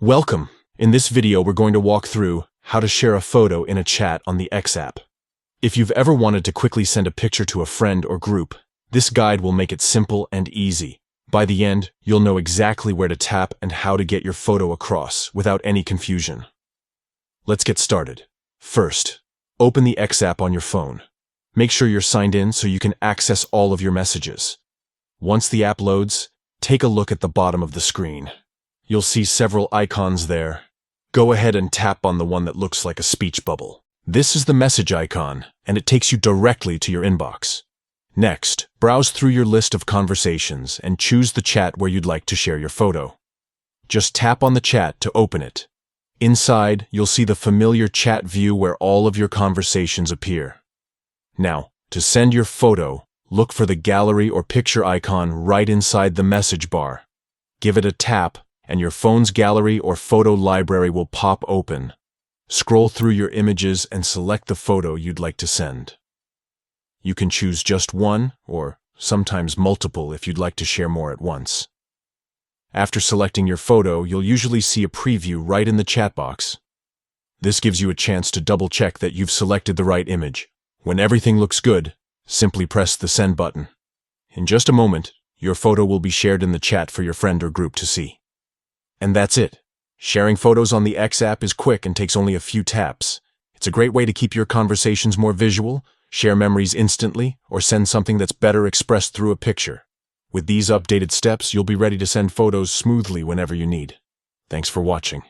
Welcome! In this video, we're going to walk through how to share a photo in a chat on the X app. If you've ever wanted to quickly send a picture to a friend or group, this guide will make it simple and easy. By the end, you'll know exactly where to tap and how to get your photo across without any confusion. Let's get started. First, open the X app on your phone. Make sure you're signed in so you can access all of your messages. Once the app loads, take a look at the bottom of the screen. You'll see several icons there. Go ahead and tap on the one that looks like a speech bubble. This is the message icon, and it takes you directly to your inbox. Next, browse through your list of conversations and choose the chat where you'd like to share your photo. Just tap on the chat to open it. Inside, you'll see the familiar chat view where all of your conversations appear. Now, to send your photo, look for the gallery or picture icon right inside the message bar. Give it a tap, and your phone's gallery or photo library will pop open. Scroll through your images and select the photo you'd like to send. You can choose just one, or sometimes multiple if you'd like to share more at once. After selecting your photo, you'll usually see a preview right in the chat box. This gives you a chance to double-check that you've selected the right image. When everything looks good, simply press the send button. In just a moment, your photo will be shared in the chat for your friend or group to see. And that's it. Sharing photos on the X app is quick and takes only a few taps. It's a great way to keep your conversations more visual, share memories instantly, or send something that's better expressed through a picture. With these updated steps, you'll be ready to send photos smoothly whenever you need. Thanks for watching.